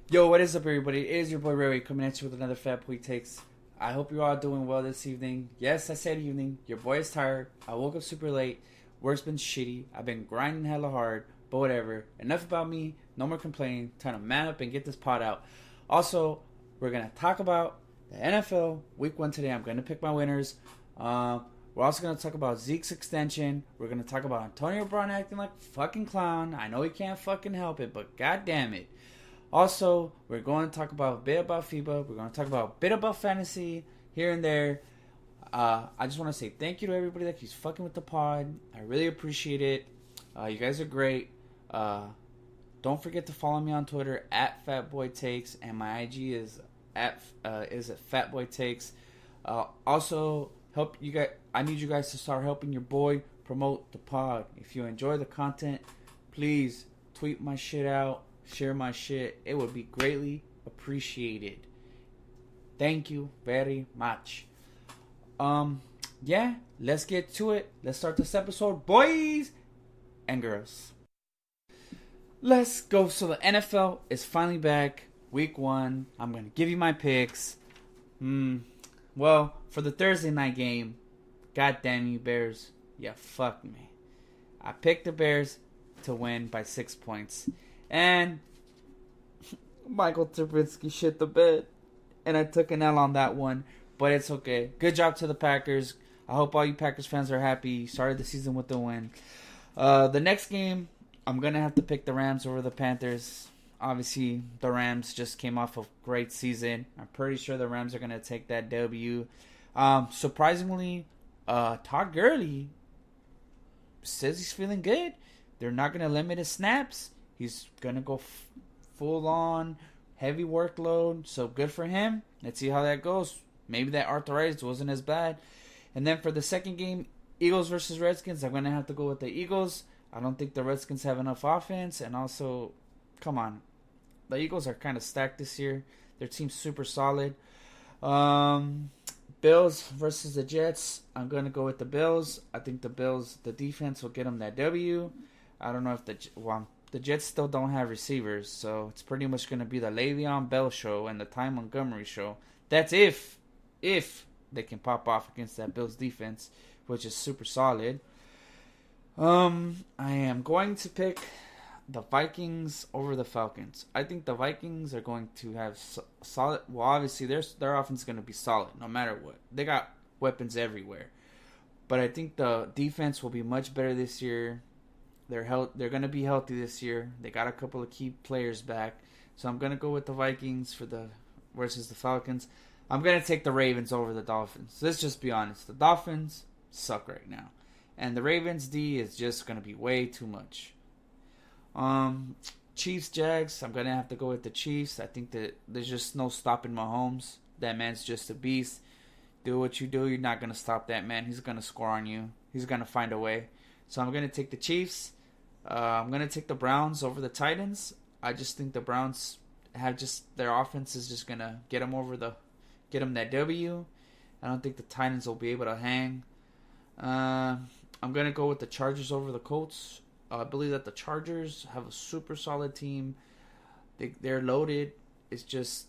Yo, what is up, everybody? It is your boy Ray coming at you with another Fat Boy Takes. I hope you're all doing well this evening. Yes, I said evening. Your boy is tired. I woke up super late. Work's been shitty. I've been grinding hella hard, but whatever. Enough about me. No more complaining. Time to man up and get this pot out. Also, we're going to talk about the NFL Week 1 today. I'm going to pick my winners. We're also going to talk about Zeke's extension. We're going to talk about Antonio Brown acting like a fucking clown. I know he can't fucking help it, but god damn it. Also, we're going to talk about a bit about FIBA. We're going to talk about a bit about fantasy here and there. I just want to say thank you to everybody that keeps fucking with the pod. I really appreciate it. You guys are great. Don't forget to follow me on Twitter at FatBoyTakes, and my IG is at FatBoyTakes. Also, help you guys. I need you guys to start helping your boy promote the pod. If you enjoy the content, please tweet my shit out. Share my shit. It would be greatly appreciated. Thank you very much. Yeah, let's get to it. Let's start this episode, boys and girls. Let's go. So the NFL is finally back. Week 1. I'm going to give you my picks. Well, for the Thursday night game, god damn you Bears. Yeah, fuck me. I picked the Bears to win by 6 points. And Michael Trubisky shit the bed. And I took an L on that one. But it's okay. Good job to the Packers. I hope all you Packers fans are happy. Started the season with a win. The next game, I'm going to have to pick the Rams over the Panthers. Obviously, the Rams just came off a great season. I'm pretty sure the Rams are going to take that W. Surprisingly, Todd Gurley says he's feeling good. They're not going to limit his snaps. He's going to go full on heavy workload. So good for him. Let's see how that goes. Maybe that arthritis wasn't as bad. And then for the second game, Eagles versus Redskins, I'm going to have to go with the Eagles. I don't think the Redskins have enough offense. And also, come on. The Eagles are kind of stacked this year. Their team's super solid. Bills versus the Jets. I'm going to go with the Bills. I think the Bills, the defense will get them that W. I don't know if the Jets still don't have receivers, so it's pretty much going to be the Le'Veon Bell show and the Ty Montgomery show. That's if they can pop off against that Bills defense, which is super solid. I am going to pick the Vikings over the Falcons. I think the Vikings are going to have solid. Well, obviously their offense is going to be solid no matter what. They got weapons everywhere, but I think the defense will be much better this year. They're going to be healthy this year. They got a couple of key players back. So I'm going to go with the Vikings versus the Falcons. I'm going to take the Ravens over the Dolphins. Let's just be honest. The Dolphins suck right now. And the Ravens D is just going to be way too much. Chiefs, Jags. I'm going to have to go with the Chiefs. I think that there's just no stopping Mahomes. That man's just a beast. Do what you do. You're not going to stop that man. He's going to score on you. He's going to find a way. So I'm going to take the Chiefs. I'm going to take the Browns over the Titans. I just think the Browns have their offense is just going to get them that W. I don't think the Titans will be able to hang. I'm going to go with the Chargers over the Colts. I believe that the Chargers have a super solid team. They're loaded. It's just,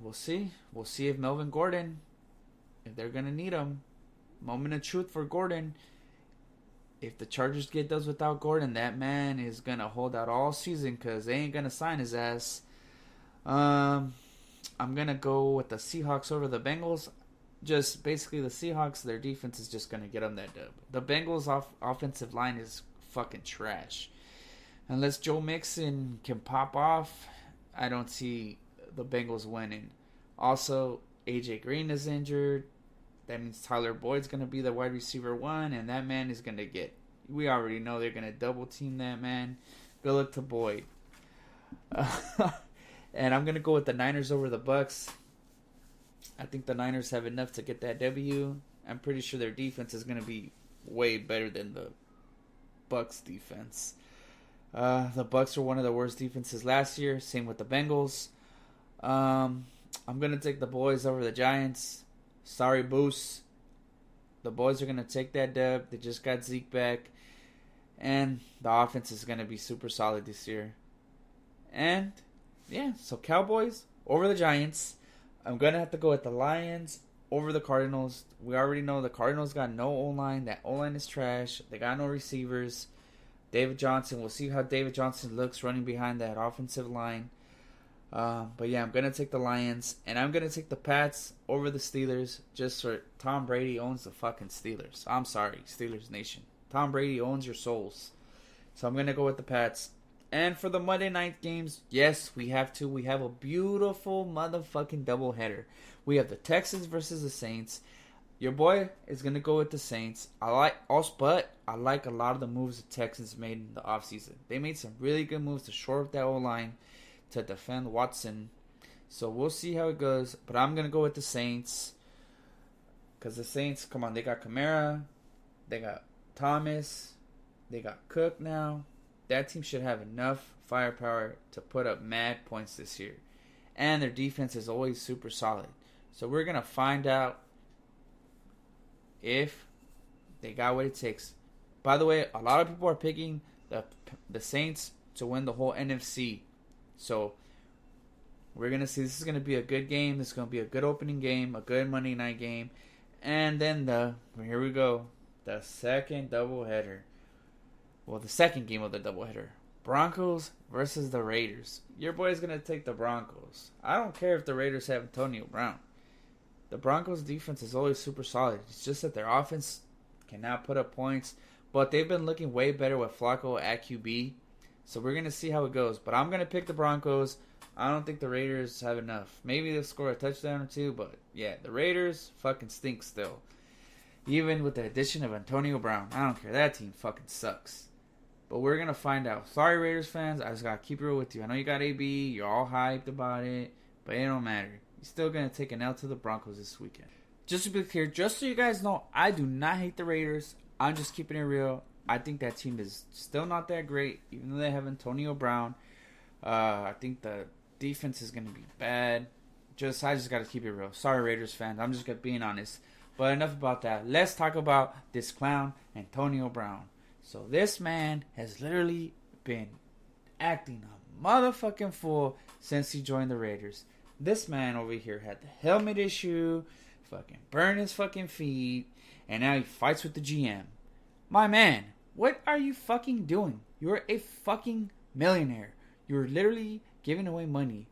we'll see. We'll see if Melvin Gordon, if they're going to need him. Moment of truth for Gordon. If the Chargers get those without Gordon, that man is going to hold out all season because they ain't going to sign his ass. I'm going to go with the Seahawks over the Bengals. Just basically the Seahawks, their defense is just going to get them that dub. The Bengals' offensive line is fucking trash. Unless Joe Mixon can pop off, I don't see the Bengals winning. Also, AJ Green is injured. That means Tyler Boyd's going to be the wide receiver 1, and that man is going to get... We already know they're going to double team that man. Good luck to Boyd. And I'm going to go with the Niners over the Bucks. I think the Niners have enough to get that W. I'm pretty sure their defense is going to be way better than the Bucks defense. The Bucks were one of the worst defenses last year. Same with the Bengals. I'm going to take the boys over the Giants. Sorry, Boos. The boys are going to take that dub. They just got Zeke back. And the offense is going to be super solid this year. And yeah, so Cowboys over the Giants. I'm going to have to go with the Lions over the Cardinals. We already know the Cardinals got no O-line. That O-line is trash. They got no receivers. David Johnson, we'll see how David Johnson looks running behind that offensive line. But yeah, I'm going to take the Lions. And I'm going to take the Pats over the Steelers. Just for Tom Brady owns the fucking Steelers. I'm sorry, Steelers Nation. Tom Brady owns your souls. So I'm going to go with the Pats. And for the Monday night games, yes, we have to. We have a beautiful motherfucking doubleheader. We have the Texans versus the Saints. Your boy is going to go with the Saints. But I like a lot of the moves the Texans made in the offseason. They made some really good moves to shore up that O-line, to defend Watson. So we'll see how it goes. But I'm going to go with the Saints. Because the Saints, come on, they got Kamara. They got Thomas. They got Cook now. That team should have enough firepower to put up mad points this year. And their defense is always super solid. So we're going to find out if they got what it takes. By the way, a lot of people are picking the Saints to win the whole NFC. So we're going to see. This is going to be a good game. This is going to be a good opening game, a good Monday night game. And then here we go, the second doubleheader. Well, the second game of the doubleheader. Broncos versus the Raiders. Your boy's going to take the Broncos. I don't care if the Raiders have Antonio Brown. The Broncos' defense is always super solid. It's just that their offense cannot put up points. But they've been looking way better with Flacco at QB. So we're going to see how it goes. But I'm going to pick the Broncos. I don't think the Raiders have enough. Maybe they'll score a touchdown or two. But yeah, the Raiders fucking stink still. Even with the addition of Antonio Brown. I don't care. That team fucking sucks. But we're going to find out. Sorry, Raiders fans. I just got to keep it real with you. I know you got AB. You're all hyped about it. But it don't matter. You're still going to take an L to the Broncos this weekend. Just to be clear, just so you guys know, I do not hate the Raiders. I'm just keeping it real. I think that team is still not that great, even though they have Antonio Brown. I think the defense is going to be bad. I just got to keep it real. Sorry, Raiders fans. I'm just being honest. But enough about that. Let's talk about this clown, Antonio Brown. So this man has literally been acting a motherfucking fool since he joined the Raiders. This man over here had the helmet issue, fucking burned his fucking feet, and now he fights with the GM. My man, what are you fucking doing? You're a fucking millionaire. You're literally giving away money.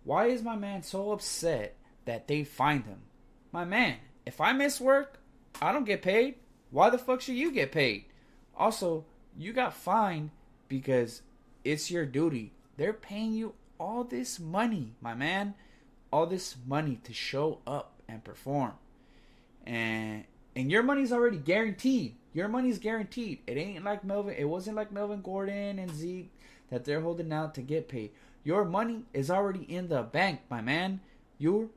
Why is my man so upset that they fined him? My man, if I miss work, I don't get paid. Why the fuck should you get paid? Also, you got fined because it's your duty. They're paying you all this money, my man. All this money to show up and perform. And your money's already guaranteed. Your money's guaranteed. It ain't like Melvin. It wasn't like Melvin Gordon and Zeke that they're holding out to get paid. Your money is already in the bank, my man. You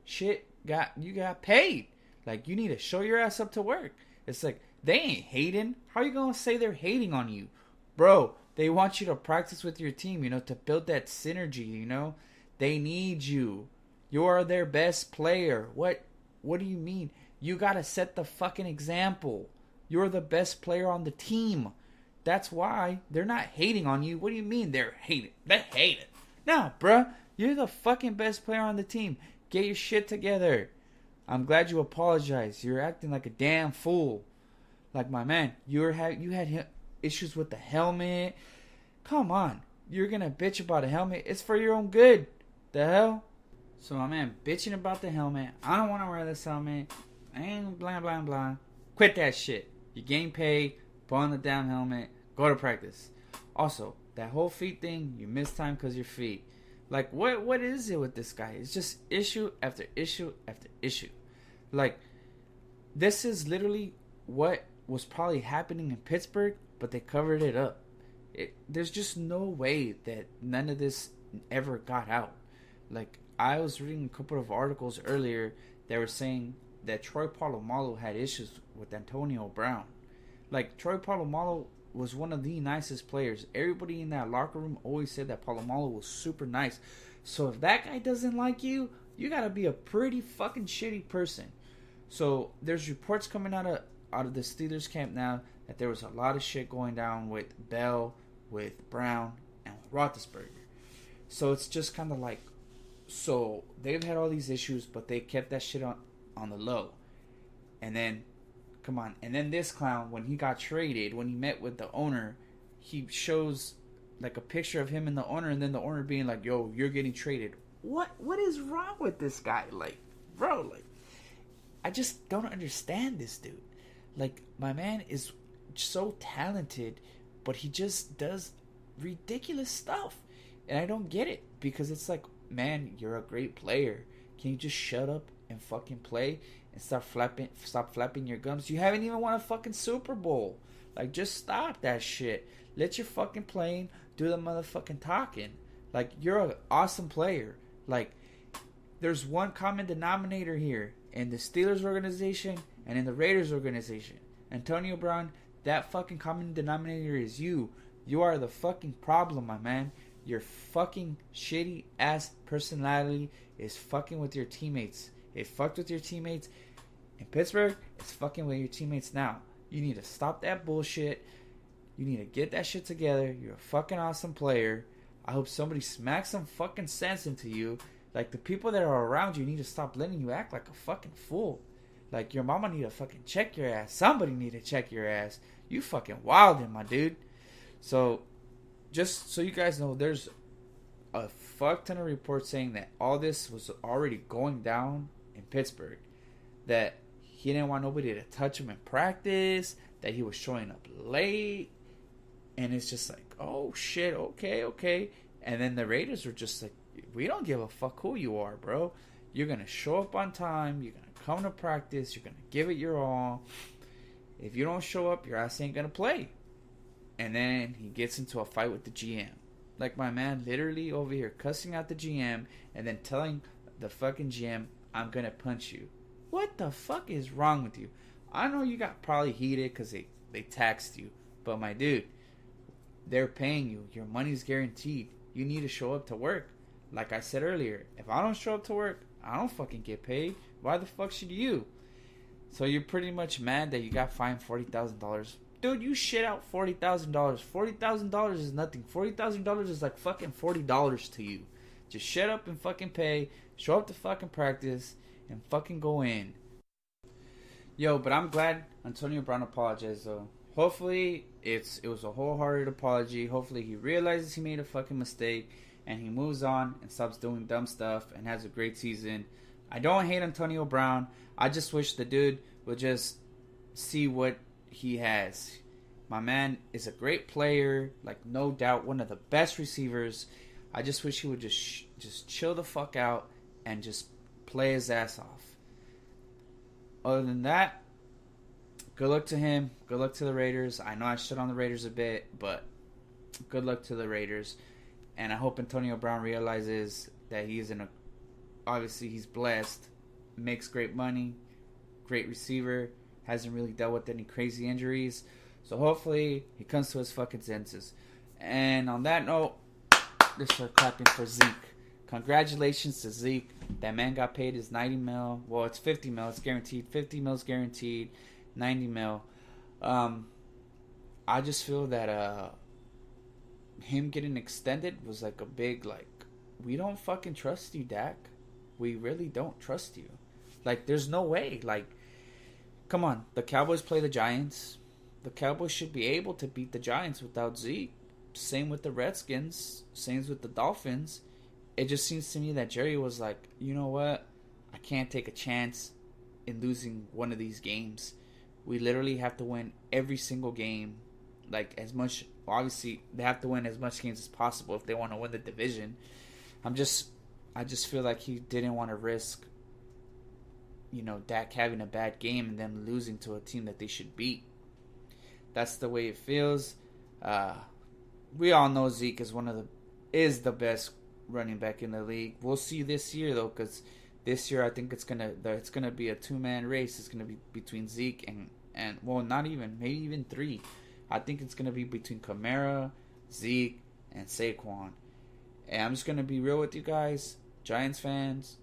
got paid. Like, you need to show your ass up to work. It's like, they ain't hating. How are you going to say they're hating on you? Bro, they want you to practice with your team, to build that synergy, They need you. You are their best player. What do you mean? You got to set the fucking example. You're the best player on the team. That's why they're not hating on you. What do you mean they're hating? They hate it. No, bruh. You're the fucking best player on the team. Get your shit together. I'm glad you apologized. You're acting like a damn fool. Like, my man, you had issues with the helmet. Come on. You're going to bitch about a helmet. It's for your own good. The hell? So, my man, bitching about the helmet. I don't want to wear this helmet. I ain't blah, blah, blah. Quit that shit. You're getting paid. Put on the damn helmet. Go to practice. Also, that whole feet thing, you miss time because your feet. Like, what is it with this guy? It's just issue after issue after issue. Like, this is literally what was probably happening in Pittsburgh, but they covered it up. There's just no way that none of this ever got out. Like, I was reading a couple of articles earlier that were saying that Troy Polamalu had issues with Antonio Brown. Like, Troy Polamalu was one of the nicest players. Everybody in that locker room always said that Polamalu was super nice. So if that guy doesn't like you, you gotta be a pretty fucking shitty person. So there's reports coming out of the Steelers camp now that there was a lot of shit going down with Bell, with Brown, and with Roethlisberger. So it's just kind of like, so they've had all these issues, but they kept that shit on the low. And then, come on, and then this clown, when he got traded, when he met with the owner, he shows like a picture of him and the owner, and then the owner being like, "Yo, you're getting traded." What is wrong with this guy? Like, bro, like, I just don't understand this dude. Like, my man is so talented, but he just does ridiculous stuff, and I don't get it, because it's like, man, you're a great player. Can you just shut up and fucking play and stop flapping your gums? You haven't even won a fucking Super Bowl. Like, just stop that shit. Let your fucking playing do the motherfucking talking. Like, you're an awesome player. Like, there's one common denominator here in the Steelers organization and in the Raiders organization. Antonio Brown, that fucking common denominator is you. You are the fucking problem, my man. Your fucking shitty ass personality is fucking with your teammates. It fucked with your teammates in Pittsburgh. It's fucking with your teammates now. You need to stop that bullshit. You need to get that shit together. You're a fucking awesome player. I hope somebody smacks some fucking sense into you. Like, the people that are around you need to stop letting you act like a fucking fool. Like, your mama need to fucking check your ass. Somebody need to check your ass. You fucking wildin', my dude. So, just so you guys know, there's a fuck ton of reports saying that all this was already going down in Pittsburgh. That he didn't want nobody to touch him in practice. That he was showing up late. And it's just like, oh shit, okay. And then the Raiders were just like, we don't give a fuck who you are, bro. You're going to show up on time. You're going to come to practice. You're going to give it your all. If you don't show up, your ass ain't going to play. And then he gets into a fight with the GM. Like, my man literally over here cussing out the GM and then telling the fucking GM, I'm going to punch you. What the fuck is wrong with you? I know you got probably heated because they taxed you. But my dude, they're paying you. Your money's guaranteed. You need to show up to work. Like I said earlier, if I don't show up to work, I don't fucking get paid. Why the fuck should you? So you're pretty much mad that you got fined $40,000. Dude, you shit out $40,000. $40,000 is nothing. $40,000 is like fucking $40 to you. Just shut up and fucking pay. Show up to fucking practice and fucking go in. Yo, but I'm glad Antonio Brown apologized though. Hopefully it was a wholehearted apology. Hopefully he realizes he made a fucking mistake and he moves on and stops doing dumb stuff and has a great season. I don't hate Antonio Brown. I just wish the dude would just see what he has. My man is a great player, like, no doubt one of the best receivers. I just wish he would just chill the fuck out and just play his ass off. Other than that, good luck to him. Good luck to the Raiders. I know I shit on the Raiders a bit, but good luck to the Raiders. And I hope Antonio Brown realizes that obviously he's blessed, makes great money, great receiver, hasn't really dealt with any crazy injuries. So hopefully he comes to his fucking senses. And on that note, let's start clapping for Zeke. Congratulations to Zeke. That man got paid his 90 mil. Well, it's 50 mil. It's guaranteed. 50 mil is guaranteed. 90 mil. I just feel that him getting extended was like a big, like, we don't fucking trust you, Dak. We really don't trust you. Like, there's no way. Like, come on. The Cowboys play the Giants. The Cowboys should be able to beat the Giants without Zeke. Same with the Redskins. Same with the Dolphins. It just seems to me that Jerry was like, you know what? I can't take a chance in losing one of these games. We literally have to win every single game. Like, as much, obviously, they have to win as much games as possible if they want to win the division. I just feel like he didn't want to risk, Dak having a bad game and them losing to a team that they should beat. That's the way it feels. We all know Zeke is the best running back in the league. We'll see this year though, because this year I think it's gonna be a 2-man race. It's gonna be between Zeke and well, not even, maybe even 3. I think it's gonna be between Kamara, Zeke, and Saquon. And I'm just gonna be real with you guys, Giants fans.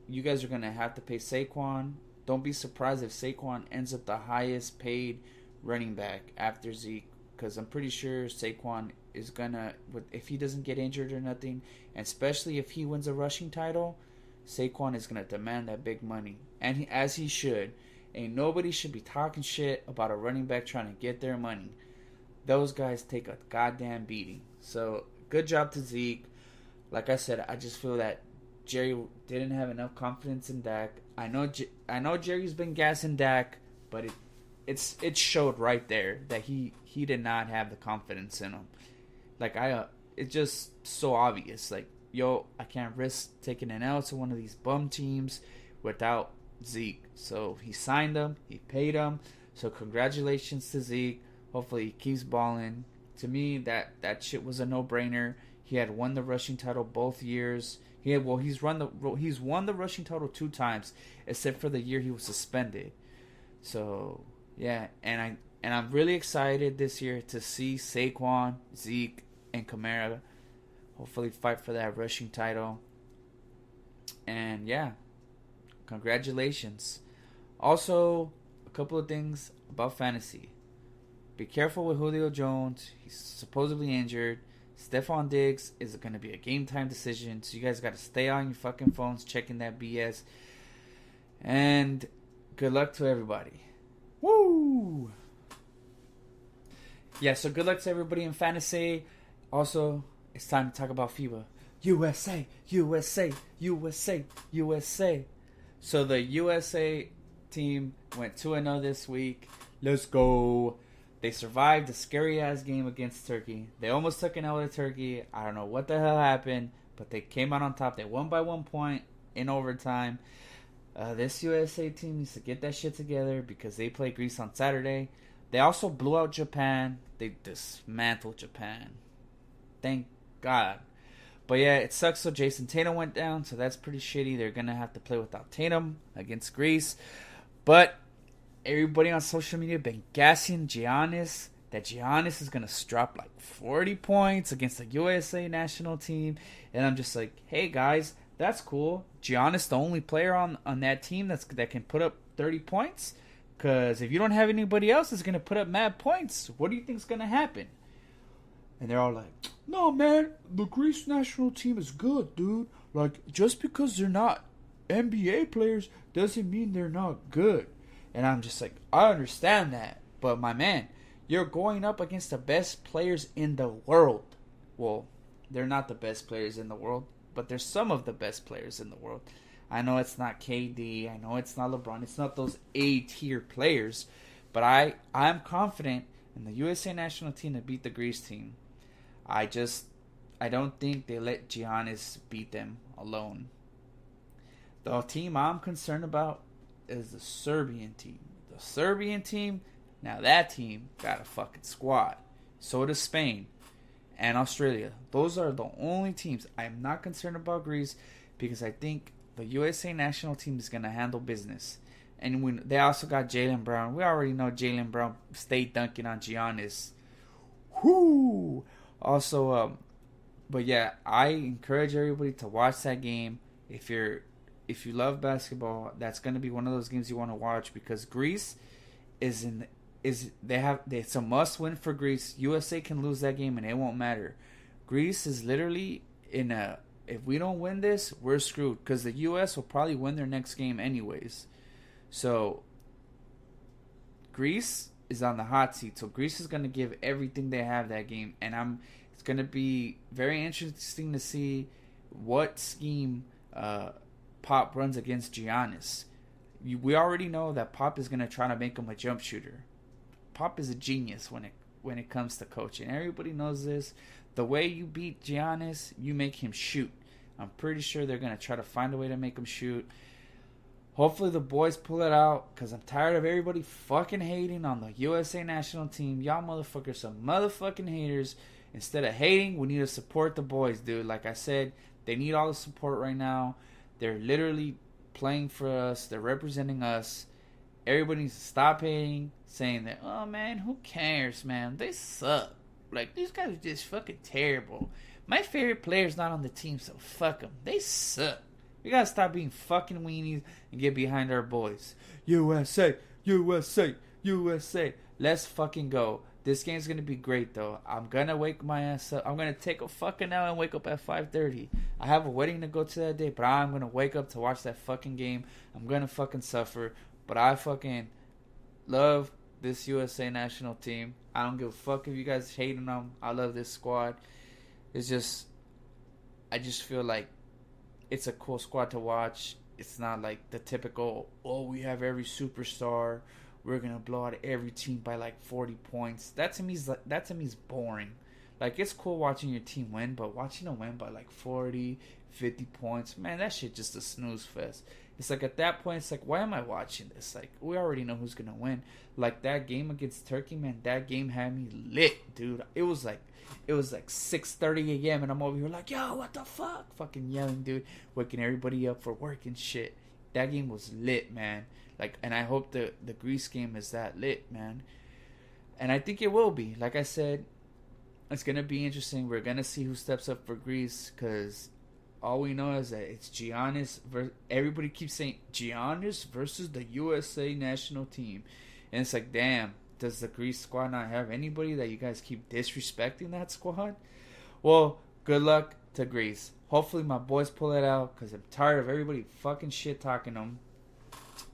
You guys are gonna have to pay Saquon. Don't be surprised if Saquon ends up the highest paid running back after Zeke, because I'm pretty sure Saquon is gonna, if he doesn't get injured or nothing, and especially if he wins a rushing title, Saquon is gonna demand that big money, and as he should. Ain't nobody should be talking shit about a running back trying to get their money. Those guys take a goddamn beating. So good job to Zeke. Like I said, I just feel that Jerry didn't have enough confidence in Dak. I know Jerry's been gassing Dak, but it showed right there that he did not have the confidence in him. Like it's just so obvious. Like, yo, I can't risk taking an L to one of these bum teams without Zeke. So he signed him, he paid him. So congratulations to Zeke. Hopefully he keeps balling. To me, that shit was a no-brainer. He had won the rushing title both years. He's won the rushing title 2 times, except for the year he was suspended. So yeah, and I'm really excited this year to see Saquon, Zeke, and Kamara hopefully fight for that rushing title. And yeah, congratulations. Also, a couple of things about fantasy. Be careful with Julio Jones. He's supposedly injured. Stephon Diggs is going to be a game time decision. So you guys got to stay on your fucking phones checking that BS. And good luck to everybody. Woo! Yeah, so good luck to everybody in fantasy. Also, it's time to talk about FIBA. USA, USA, USA, USA. So the USA team went 2-0 this week. Let's go. They survived a scary-ass game against Turkey. They almost took an L to Turkey. I don't know what the hell happened, but they came out on top. They won by 1 point in overtime. This USA team needs to get that shit together because they play Greece on Saturday. They also blew out Japan. They dismantled Japan. Thank God. But yeah, it sucks. So Jason Tatum went down, so that's pretty shitty. They're going to have to play without Tatum against Greece. But everybody on social media been gassing Giannis, that Giannis is going to drop like 40 points against the USA national team. And I'm just like, hey guys, that's cool. Giannis the only player on that team that can put up 30 points? Because if you don't have anybody else that's going to put up mad points, what do you think is going to happen? And they're all like, no, man, the Greece national team is good, dude. Like, just because they're not NBA players doesn't mean they're not good. And I'm just like, I understand that. But my man, you're going up against the best players in the world. Well, they're not the best players in the world, but they're some of the best players in the world. I know it's not KD. I know it's not LeBron. It's not those A-tier players. But I'm confident in the USA national team to beat the Greece team. I don't think they let Giannis beat them alone. The team I'm concerned about is the Serbian team. The Serbian team, now that team got a fucking squad. So does Spain and Australia. Those are the only teams. I am not concerned about Greece because I think the USA national team is going to handle business. And they also got Jaylen Brown. We already know Jaylen Brown stayed dunking on Giannis. Whoo! Also, but yeah, I encourage everybody to watch that game. If you love basketball, that's going to be one of those games you want to watch because Greece it's a must win for Greece. USA can lose that game and it won't matter. Greece is literally if we don't win this, we're screwed because the US will probably win their next game anyways. So Greece is on the hot seat. So Greece is going to give everything they have that game, and it's going to be very interesting to see what scheme Pop runs against Giannis. We already know that Pop is going to try to make him a jump shooter. Pop is a genius when it comes to coaching. Everybody knows this. The way you beat Giannis, you make him shoot. I'm pretty sure they're going to try to find a way to make him shoot. Hopefully the boys pull it out because I'm tired of everybody fucking hating on the USA national team. Y'all motherfuckers some motherfucking haters. Instead of hating, we need to support the boys, dude. Like I said, they need all the support right now. They're literally playing for us. They're representing us. Everybody needs to stop hating, saying that, oh man, who cares, man? They suck. Like, these guys are just fucking terrible. My favorite player's not on the team, so fuck them. They suck. We gotta stop being fucking weenies and get behind our boys. USA, USA, USA. Let's fucking go. This game's gonna be great though. I'm gonna wake my ass up. I'm gonna take a fucking out and wake up at 5:30. I have a wedding to go to that day, but I'm gonna wake up to watch that fucking game. I'm gonna fucking suffer, but I fucking love this USA national team. I don't give a fuck if you guys hating them. I love this squad. It's just, I just feel like it's a cool squad to watch. It's not like the typical, oh, we have every superstar. We're gonna blow out every team by like 40 points. That to me is boring. Like, it's cool watching your team win, but watching them win by like 40, 50 points, man, that shit just a snooze fest. It's like, at that point, it's like, why am I watching this? Like, we already know who's gonna win. Like, that game against Turkey, man, that game had me lit, dude. It was like 6:30 a.m. and I'm over here like, yo, what the fuck? Fucking yelling, dude. Waking everybody up for work and shit. That game was lit, man. Like, and I hope the Greece game is that lit, man. And I think it will be. Like I said, it's going to be interesting. We're going to see who steps up for Greece, because all we know is that it's Giannis. Everybody keeps saying Giannis versus the USA national team. And it's like, damn, does the Greece squad not have anybody that you guys keep disrespecting that squad? Well, good luck to Greece. Hopefully my boys pull it out, because I'm tired of everybody fucking shit talking them.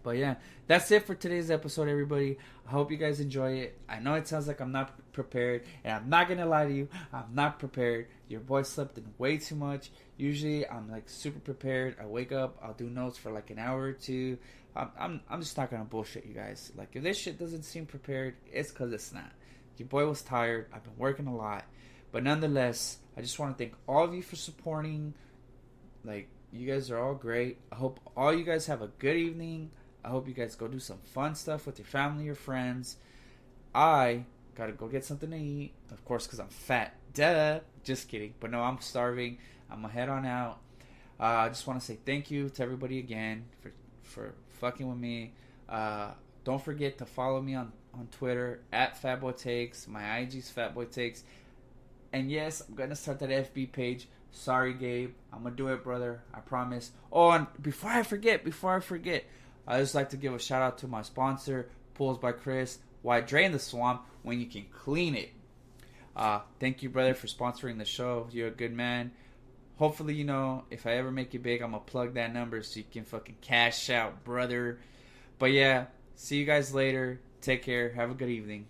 But yeah, that's it for today's episode, everybody. I hope you guys enjoy it. I know it sounds like I'm not prepared, and I'm not going to lie to you. I'm not prepared. Your boy slept in way too much. Usually, I'm like super prepared. I wake up, I'll do notes for like an hour or two. I'm just not going to bullshit you guys. Like, if this shit doesn't seem prepared, it's because it's not. Your boy was tired. I've been working a lot. But nonetheless, I just want to thank all of you for supporting. Like, you guys are all great. I hope all you guys have a good evening. I hope you guys go do some fun stuff with your family or friends. I gotta go get something to eat. Of course, because I'm fat. Duh. Just kidding. But no, I'm starving. I'm gonna head on out. I just want to say thank you to everybody again for fucking with me. Don't forget to follow me on Twitter at FatBoyTakes. My IG's FatBoyTakes. And yes, I'm gonna start that FB page. Sorry, Gabe. I'm gonna do it, brother. I promise. Oh, and before I forget, I just like to give a shout out to my sponsor, Pools by Chris. Why drain the swamp when you can clean it? Thank you, brother, for sponsoring the show. You're a good man. Hopefully, you know, if I ever make you big, I'm going to plug that number so you can fucking cash out, brother. But yeah, see you guys later. Take care. Have a good evening.